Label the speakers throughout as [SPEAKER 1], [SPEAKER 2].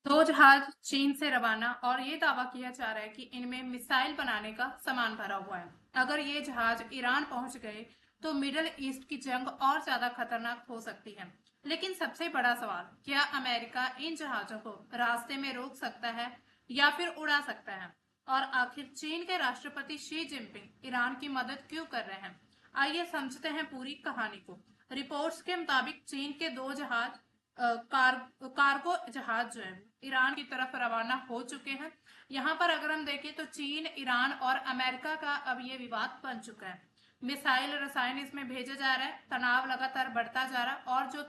[SPEAKER 1] दो जहाज चीन से रवाना और ये दावा किया जा रहा है कि इनमें मिसाइल बनाने का सामान भरा हुआ है। अगर ये जहाज ईरान पहुंच गए तो मिडल ईस्ट की जंग और ज्यादा खतरनाक हो सकती है। लेकिन सबसे बड़ा सवाल, क्या अमेरिका इन जहाजों को रास्ते में रोक सकता है या फिर उड़ा सकता है? और आखिर चीन के राष्ट्रपति शी जिनपिंग ईरान की मदद क्यों कर रहे हैं? आइए समझते हैं पूरी कहानी को। रिपोर्ट्स के मुताबिक चीन के दो जहाज कार्गो जहाज जो है ईरान की तरफ रवाना हो चुके हैं। यहाँ पर अगर हम देखें तो चीन, ईरान और अमेरिका का अब ये विवाद बन चुका है। मिसाइल, रसायन इसमें भेजा जा रहा है, तनाव लगातार बढ़ता जा रहा है और जो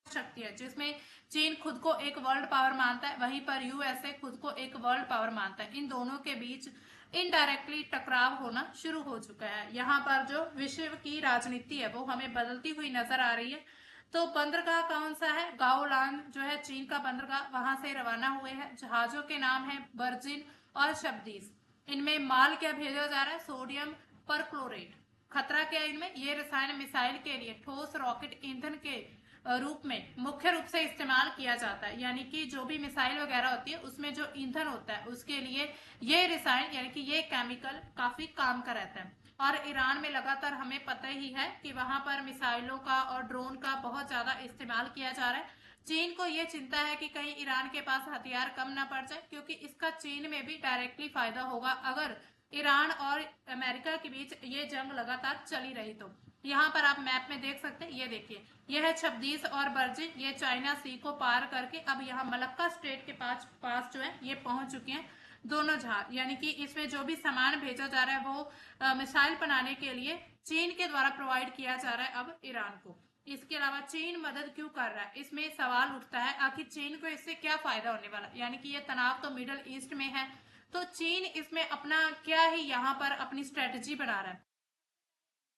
[SPEAKER 1] शक्ति है जिसमें चीन खुद को एक वर्ल्ड पावर मानता है, वहीं पर यूएसए खुद को एक वर्ल्ड पावर मानता है, इन दोनों के बीच इनडायरेक्टली टकराव होना शुरू हो चुका है। यहाँ पर जो विश्व की राजनीति है वो हमें बदलती हुई नजर आ रही है। तो बंदरगाह कौन सा है? गाओलान जो है चीन का बंदरगाह, वहां से रवाना हुए हैं। जहाजों के नाम है बर्जिन और शब्दीस। इनमें माल क्या भेजा जा रहा है? Sodium perchlorate. खतरा क्या है इनमें? ये रसायन मिसाइल के लिए ठोस रॉकेट ईंधन के रूप में मुख्य रूप से इस्तेमाल किया जाता है। यानी कि जो भी मिसाइल वगैरह होती है उसमें जो ईंधन होता है उसके लिए ये रसायन यानी कि ये केमिकल काफी काम का रहता है। और ईरान में लगातार हमें पता ही है कि वहां पर मिसाइलों का और ड्रोन का बहुत ज्यादा इस्तेमाल किया जा रहा है। चीन को यह चिंता है कि कहीं ईरान के पास हथियार कम ना पड़ जाए, क्योंकि इसका चीन में भी डायरेक्टली फायदा होगा अगर ईरान और अमेरिका के बीच ये जंग लगातार चली रही तो। यहाँ पर आप मैप में देख सकते हैं, ये देखिए, यह है छब्बीस और बर्जिन। ये चाइना सी को पार करके अब यहाँ मलक्का स्ट्रेट के पास पास जो है ये पहुंच चुके हैं दोनों जहाज। यानी कि इसमें जो भी सामान भेजा जा रहा है वो मिसाइल बनाने के लिए चीन के द्वारा प्रोवाइड किया जा रहा है अब ईरान को। इसके अलावा चीन मदद क्यों कर रहा है, इसमें सवाल उठता है आखिर चीन को इससे क्या फायदा होने वाला। यानी कि ये तनाव तो मिडल ईस्ट में है, तो चीन इसमें अपना क्या ही यहाँ पर अपनी स्ट्रेटजी बना रहा है।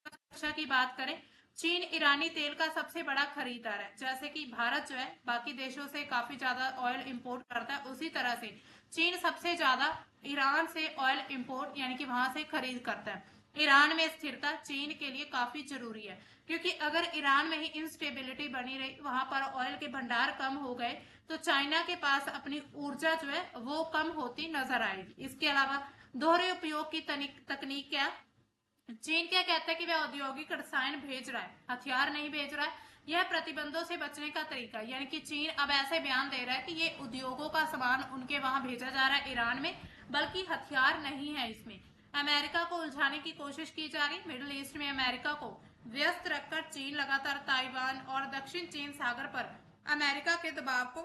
[SPEAKER 1] सुरक्षा की बात करें, चीन ईरानी तेल का सबसे बड़ा खरीदार है। जैसे कि भारत जो है बाकी देशों से काफी ज्यादा ऑयल इंपोर्ट करता है, उसी तरह से चीन सबसे ज्यादा ईरान से ऑयल इंपोर्ट यानी कि वहां से खरीद करता है। ईरान में स्थिरता चीन के लिए काफी जरूरी है, क्योंकि अगर ईरान में ही इंस्टेबिलिटी बनी रही, वहां पर ऑयल के भंडार कम हो गए, तो चाइना के पास अपनी ऊर्जा जो है वो कम होती नजर आएगी। इसके अलावा दोहरे उपयोग की तकनीक क्या? चीन क्या कहता है कि वह औद्योगिक रसायन भेज रहा है, हथियार नहीं भेज रहा है। यह प्रतिबंधों से बचने का तरीका है। यानी कि चीन अब ऐसे बयान दे रहा है कि ये उद्योगों का सामान उनके वहां भेजा जा रहा है ईरान में, बल्कि हथियार नहीं है इसमें। अमेरिका को उलझाने की कोशिश की जा रही। मिडिल ईस्ट में अमेरिका को व्यस्त रखकर चीन लगातार ताइवान और दक्षिण चीन सागर पर अमेरिका के दबाव को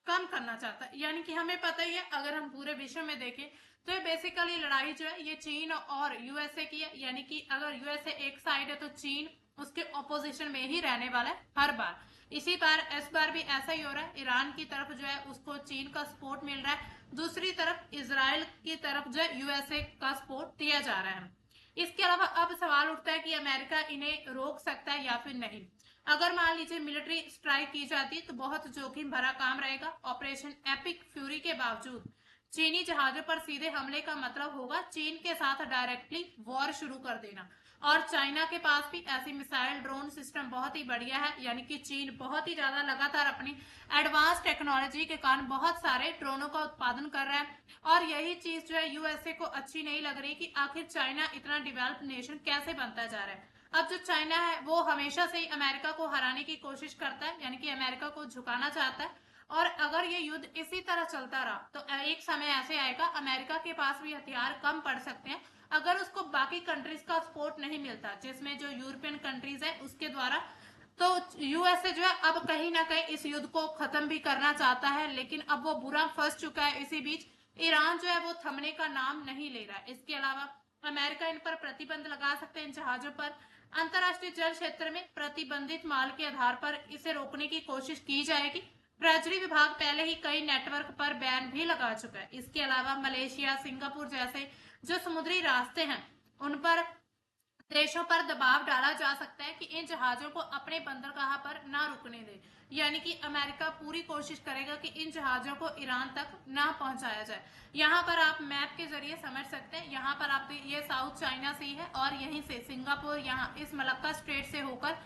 [SPEAKER 1] कम करना चाहता है। यानी कि हमें पता ही है, अगर हम पूरे विश्व में देखें तो ये बेसिकली लड़ाई जो है ये चीन और यूएसए की है। यानी कि अगर यूएसए एक साइड है तो चीन उसके ऑपोजिशन में ही रहने वाला है हर बार। इसी बार इस बार भी ऐसा ही हो रहा है। ईरान की तरफ जो है उसको चीन का सपोर्ट मिल रहा है, दूसरी तरफ इसराइल की तरफ जो है यूएसए का सपोर्ट दिया जा रहा है। इसके अलावा अब सवाल उठता है कि अमेरिका इन्हें रोक सकता है या फिर नहीं। अगर मान लीजिए मिलिट्री स्ट्राइक की जाती तो बहुत जोखिम भरा काम रहेगा। ऑपरेशन एपिक फ्यूरी के बावजूद चीनी जहाजों पर सीधे हमले का मतलब होगा चीन के साथ डायरेक्टली वॉर शुरू कर देना। और चाइना के पास भी ऐसी मिसाइल ड्रोन सिस्टम बहुत ही बढ़िया है। यानी कि चीन बहुत ही ज्यादा लगातार अपनी एडवांस टेक्नोलॉजी के कारण बहुत सारे ड्रोनों का उत्पादन कर रहा है। और यही चीज जो है यूएसए को अच्छी नहीं लग रही कि आखिर चाइना इतना डेवलप्ड नेशन कैसे बनता जा रहा है। अब जो चाइना है वो हमेशा से ही अमेरिका को हराने की कोशिश करता है, यानी कि अमेरिका को झुकाना चाहता है। और अगर ये युद्ध इसी तरह चलता रहा तो एक समय ऐसे आएगा अमेरिका के पास भी हथियार कम पड़ सकते हैं, अगर उसको बाकी कंट्रीज का सपोर्ट नहीं मिलता, जिसमें जो यूरोपियन कंट्रीज है उसके द्वारा। तो यूएसए जो है अब कहीं ना कहीं इस युद्ध को खत्म भी करना चाहता है, लेकिन अब वो बुरा फंस चुका है। इसी बीच ईरान जो है वो थमने का नाम नहीं ले रहा है। इसके अलावा अमेरिका इन पर प्रतिबंध लगा सकते हैं, इन जहाजों पर। अंतरराष्ट्रीय जल क्षेत्र में प्रतिबंधित माल के आधार पर इसे रोकने की कोशिश की जाएगी। ट्रेजरी विभाग पहले ही कई नेटवर्क पर बैन भी लगा चुका है। इसके अलावा मलेशिया, सिंगापुर जैसे जो समुद्री रास्ते हैं उन पर देशों पर दबाव डाला जा सकता है कि इन जहाजों को अपने बंदरगाह पर ना रुकने दे। यानी कि अमेरिका पूरी कोशिश करेगा कि इन जहाजों को ईरान तक ना पहुंचाया जाए। यहाँ पर आप मैप के जरिए समझ सकते हैं। यहाँ पर आप ये साउथ चाइना सी है और यहीं से सिंगापुर यहाँ इस मलक्का स्ट्रेट से होकर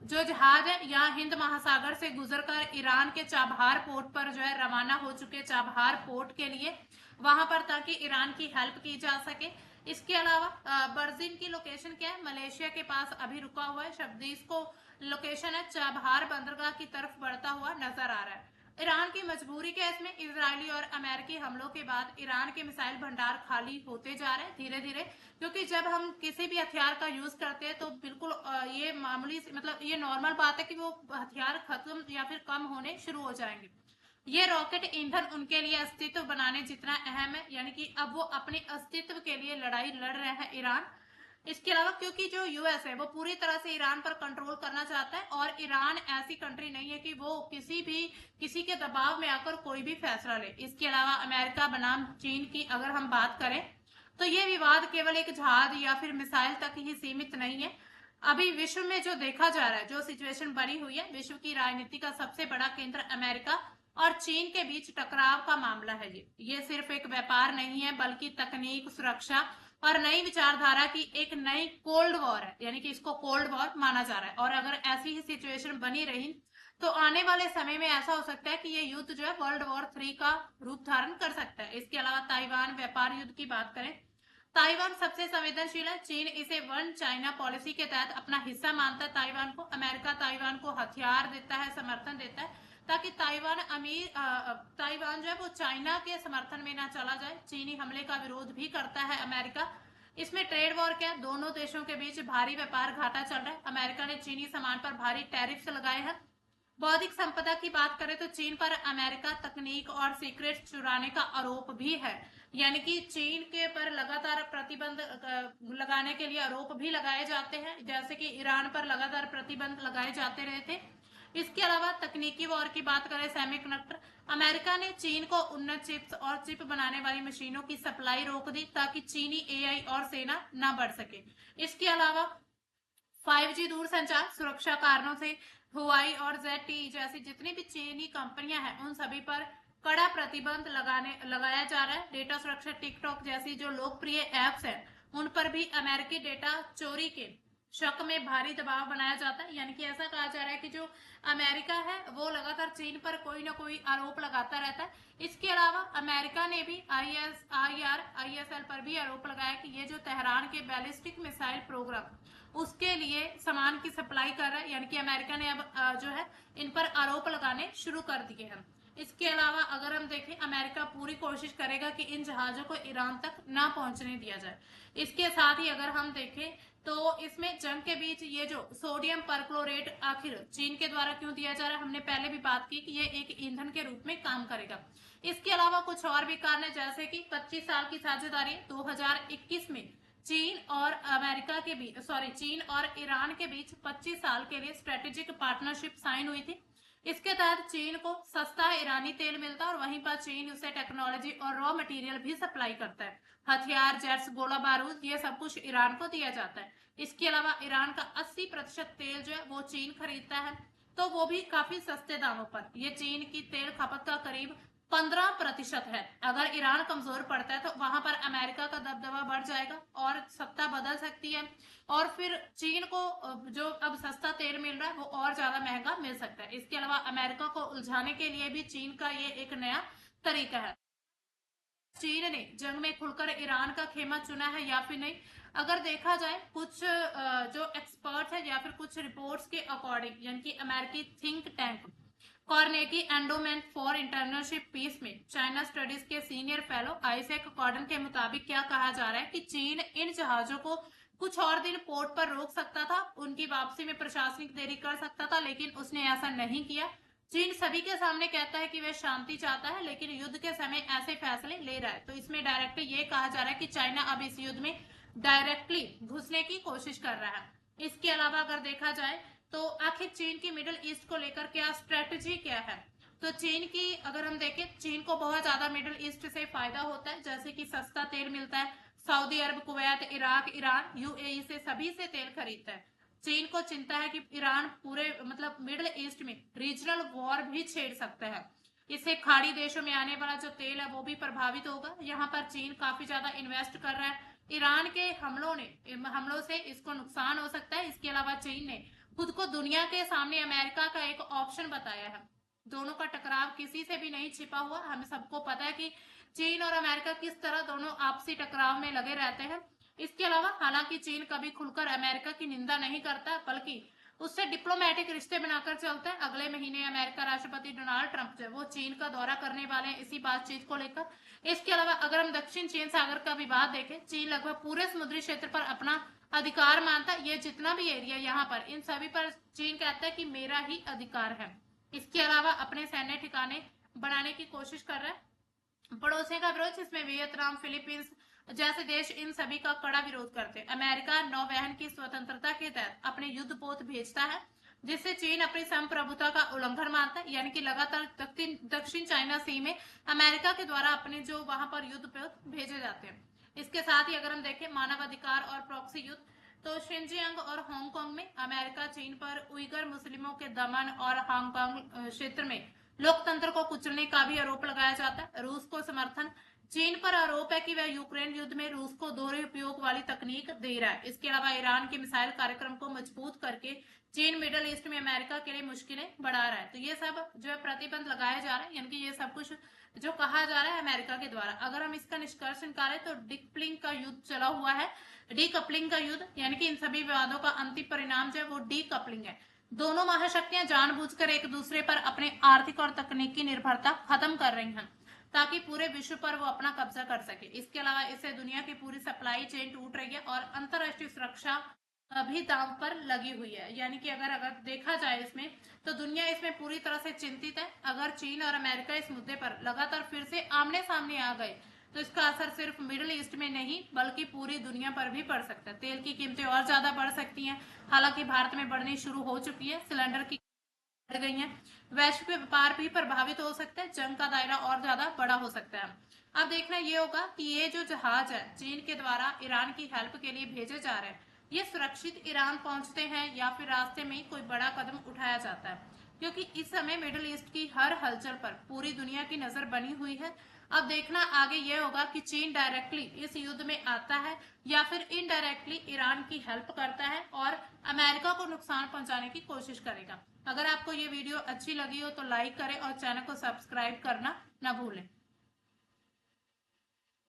[SPEAKER 1] जो जहाज है यहाँ हिंद महासागर से गुजरकर ईरान के चाबहार पोर्ट पर जो है रवाना हो चुके, चाबहार पोर्ट के लिए, वहां पर, ताकि ईरान की हेल्प की जा सके। इसके अलावा बर्जिन की लोकेशन क्या है, मलेशिया के पास अभी रुका हुआ है। शब्दीस को लोकेशन है चाबहार बंदरगाह की तरफ बढ़ता हुआ नजर आ रहा है। ईरान की मजबूरी क्या है इसमें, इजरायली और अमेरिकी हमलों के बाद ईरान के मिसाइल भंडार खाली होते जा रहे हैं धीरे धीरे, क्योंकि जब हम किसी भी हथियार का यूज करते हैं तो बिल्कुल ये मामूली मतलब ये नॉर्मल बात है कि वो हथियार खत्म या फिर कम होने शुरू हो जाएंगे। ये रॉकेट ईंधन उनके लिए अस्तित्व बनाने जितना अहम है, यानी कि अब वो अपने अस्तित्व के लिए लड़ाई लड़ रहे हैं ईरान। इसके अलावा क्योंकि जो यूएस है वो पूरी तरह से ईरान पर कंट्रोल करना चाहता है, और ईरान ऐसी कंट्री नहीं है कि वो किसी के दबाव में आकर कोई भी फैसला ले। इसके अलावा अमेरिका बनाम चीन की अगर हम बात करें तो ये विवाद केवल एक जहाज या फिर मिसाइल तक ही सीमित नहीं है। अभी विश्व में जो देखा जा रहा है, जो सिचुएशन बनी हुई है, विश्व की राजनीति का सबसे बड़ा केंद्र अमेरिका और चीन के बीच टकराव का मामला है। ये सिर्फ एक व्यापार नहीं है, बल्कि तकनीक, सुरक्षा और नई विचारधारा की एक नई कोल्ड वॉर है, यानी कि इसको कोल्ड वॉर माना जा रहा है। और अगर ऐसी ही सिचुएशन बनी रही तो आने वाले समय में ऐसा हो सकता है कि ये युद्ध जो है वर्ल्ड वॉर 3 का रूप धारण कर सकता है। इसके अलावा ताइवान व्यापार युद्ध की बात करें, ताइवान सबसे संवेदनशील है। चीन इसे वन चाइना पॉलिसी के तहत अपना हिस्सा मानता है ताइवान को। अमेरिका ताइवान को हथियार देता है, समर्थन देता है, ताकि ताइवान जो है वो चाइना के समर्थन में ना चला जाए। चीनी हमले का विरोध भी करता है अमेरिका। इसमें ट्रेड वॉर क्या है, दोनों देशों के बीच भारी व्यापार घाटा चल रहा है। अमेरिका ने चीनी सामान पर भारी टैरिफ लगाए हैं। बौद्धिक संपदा की बात करें तो चीन पर अमेरिका तकनीक और सीक्रेट चुराने का आरोप भी है, यानी कि चीन के पर लगातार प्रतिबंध लगाने के लिए आरोप भी लगाए जाते हैं, जैसे कि ईरान पर लगातार प्रतिबंध लगाए जाते रहे थे। इसके अलावा तकनीकी वॉर की बात करें, सेमीकंडक्टर, अमेरिका ने चीन को उन्नत चिप्स और चिप बनाने वाली मशीनों की सप्लाई रोक दी ताकि चीनी एआई और सेना न बढ़ सके। इसके अलावा 5G दूरसंचार सुरक्षा कारणों से हुआई और ZTE जैसी जितनी भी चीनी कंपनियां हैं उन सभी पर कड़ा प्रतिबंध लगाया जा रहा है। डेटा सुरक्षा, टिकटॉक जैसी जो लोकप्रिय एप्स हैं उन पर भी अमेरिकी डेटा चोरी के शक में भारी दबाव बनाया जाता है, यानी कि ऐसा कहा जा रहा है कि जो अमेरिका है वो लगातार चीन पर कोई ना कोई आरोप लगाता रहता है। इसके अलावा अमेरिका ने भी ISL पर भी आरोप लगाया कि ये जो तेहरान के बैलिस्टिक मिसाइल प्रोग्राम उसके लिए सामान की सप्लाई कर रहा है, यानी कि अमेरिका ने अब जो है इन पर आरोप लगाने शुरू कर दिए हैं। इसके अलावा अगर हम देखें, अमेरिका पूरी कोशिश करेगा कि इन जहाजों को ईरान तक ना पहुंचने दिया जाए। इसके साथ ही अगर हम देखें तो इसमें जंग के बीच ये जो सोडियम परक्लोरेट आखिर चीन के द्वारा क्यों दिया जा रहा है, हमने पहले भी बात की कि ये एक ईंधन के रूप में काम करेगा। इसके अलावा कुछ और भी कारण है, जैसे कि 25 साल की साझेदारी 2021 में चीन और ईरान के बीच 25 साल के लिए स्ट्रेटेजिक पार्टनरशिप साइन हुई थी। इसके तहत चीन को सस्ता ईरानी तेल मिलता है और वहीं पर चीन उसे टेक्नोलॉजी और रॉ मटेरियल भी सप्लाई करता है। हथियार, जेट्स, गोला बारूद, ये सब कुछ ईरान को दिया जाता है। इसके अलावा ईरान का 80% तेल जो है वो चीन खरीदता है, तो वो भी काफी सस्ते दामों पर। ये चीन की तेल खपत का करीब 15% है। अगर ईरान कमजोर पड़ता है तो वहां पर अमेरिका का दबदबा बढ़ जाएगा और सत्ता बदल सकती है, और फिर चीन को जो अब सस्ता तेल मिल रहा है वो और ज्यादा महंगा मिल सकता है। इसके अलावा अमेरिका को उलझाने के लिए भी चीन का ये एक नया तरीका है। चीन ने जंग में खुलकर ईरान का खेमा चुना है या फिर नहीं, अगर देखा जाए कुछ जो एक्सपर्ट है या फिर कुछ रिपोर्ट्स के अकॉर्डिंग, यानी कि अमेरिकी think tank Carnegie endowment for international peace में चाइना स्टडीज के सीनियर फेलो आइजैक कॉर्डन के मुताबिक क्या कहा जा रहा है कि चीन इन जहाजों को कुछ और दिन पोर्ट पर रोक सकता था, उनकी वापसी में प्रशासनिक देरी कर सकता था, लेकिन उसने ऐसा नहीं किया। चीन सभी के सामने कहता है कि वह शांति चाहता है, लेकिन युद्ध के समय ऐसे फैसले ले रहा है। तो इसमें डायरेक्टली ये कहा जा रहा है कि चाइना अब इस युद्ध में डायरेक्टली घुसने की कोशिश कर रहा है। इसके अलावा अगर देखा जाए तो आखिर चीन की मिडिल ईस्ट को लेकर क्या स्ट्रेटेजी क्या है, तो चीन की अगर हम देखें, चीन को बहुत ज्यादा मिडिल ईस्ट से फायदा होता है, जैसे कि सस्ता तेल मिलता है। सऊदी अरब, कुवैत, इराक, ईरान, UAE से सभी से तेल खरीदता है। चीन को चिंता है कि ईरान पूरे मतलब मिडिल ईस्ट में रीजनल वॉर भी छेड़ सकता है। इससे खाड़ी देशों में आने वाला जो तेल है वो भी प्रभावित होगा। यहाँ पर चीन काफी ज्यादा इन्वेस्ट कर रहा है। ईरान के हमलों से इसको नुकसान हो सकता है। इसके अलावा चीन ने खुद को दुनिया के सामने अमेरिका का एक ऑप्शन बताया है। दोनों का टकराव किसी से भी नहीं छिपा हुआ, हमें सबको पता है कि चीन और अमेरिका किस तरह दोनों आपसी टकराव में लगे रहते हैं। इसके अलावा हालांकि चीन कभी खुलकर अमेरिका की निंदा नहीं करता, बल्कि उससे डिप्लोमेटिक रिश्ते बनाकर चलते हैं। अगले महीने अमेरिका राष्ट्रपति डोनाल्ड ट्रंप जो वो चीन का दौरा करने वाले हैं इसी बातचीत को लेकर। इसके अलावा अगर हम दक्षिण चीन सागर का विवाद देखें, चीन लगभग पूरे समुद्री क्षेत्र पर अपना अधिकार मानता है। ये जितना भी एरिया यहाँ पर, इन सभी पर चीन कहता है कि मेरा ही अधिकार है। इसके अलावा अपने सैन्य ठिकाने बढ़ाने की कोशिश कर रहा है। पड़ोसियों का विरोध, जिसमें वियतनाम, फिलीपींस जैसे देश, इन सभी का कड़ा विरोध करते हैं। अमेरिका नौवहन की स्वतंत्रता के तहत अपने युद्धपोत भेजता है, जिससे चीन अपनी संप्रभुता का उल्लंघन मानता है। यानी कि लगातार दक्षिण चाइना सी में अमेरिका के द्वारा अपने जो वहां पर युद्धपोत भेजे जाते हैं। इसके साथ ही अगर हम देखें मानवाधिकार और प्रॉक्सी युद्ध, तो शिनजियांग और हांगकांग में अमेरिका चीन पर उइगर मुस्लिमों के दमन और हांगकांग क्षेत्र में लोकतंत्र को कुचलने का भी आरोप लगाया जाता है। रूस को समर्थन, चीन पर आरोप है कि वह यूक्रेन युद्ध में रूस को दोहरे उपयोग वाली तकनीक दे रहा है। इसके अलावा ईरान के मिसाइल कार्यक्रम को मजबूत करके चीन मिडिल ईस्ट में अमेरिका के लिए मुश्किलें बढ़ा रहा है। तो ये सब जो है प्रतिबंध लगाया जा रहा है, यानी कि ये सब कुछ जो कहा जा रहा है अमेरिका के द्वारा। अगर हम इसका निष्कर्ष निकालें तो डिकप्लिंग का युद्ध चला हुआ है, डीकपलिंग का युद्ध, यानी कि इन सभी विवादों का अंतिम परिणाम जो है वो डीकपलिंग है। दोनों महाशक्तियां जानबूझकर एक दूसरे पर अपने आर्थिक और तकनीकी निर्भरता खत्म कर रही हैं, ताकि पूरे विश्व पर वो अपना कब्जा कर सके। इसके अलावा इससे दुनिया की पूरी सप्लाई चेन टूट रही है और अंतरराष्ट्रीय सुरक्षा भी दांव पर लगी हुई है। यानी कि अगर देखा जाए इसमें, तो दुनिया इसमें पूरी तरह से चिंतित है। अगर चीन और अमेरिका इस मुद्दे पर लगातार फिर से आमने सामने आ गए, तो इसका असर सिर्फ मिडिल ईस्ट में नहीं बल्कि पूरी दुनिया पर भी पड़ सकता है। तेल की कीमतें और ज्यादा बढ़ सकती हैं, हालांकि भारत में बढ़नी शुरू हो चुकी है। सिलेंडर की बढ़ गई हैं। वैश्विक व्यापार भी प्रभावित हो सकता है, जंग का दायरा और ज्यादा बड़ा हो सकता है। अब देखना ये होगा कि ये जो जहाज है चीन के द्वारा ईरान की हेल्प के लिए भेजे जा रहे हैं, ये सुरक्षित ईरान पहुंचते हैं या फिर रास्ते में कोई बड़ा कदम उठाया जाता है, क्योंकि इस समय मिडिल ईस्ट की हर हलचल पर पूरी दुनिया की नजर बनी हुई है। अब देखना आगे ये होगा कि चीन डायरेक्टली इस युद्ध में आता है या फिर इनडायरेक्टली ईरान की हेल्प करता है और अमेरिका को नुकसान पहुंचाने की कोशिश करेगा। अगर आपको ये वीडियो अच्छी लगी हो तो लाइक करें और चैनल को सब्सक्राइब करना ना भूलें।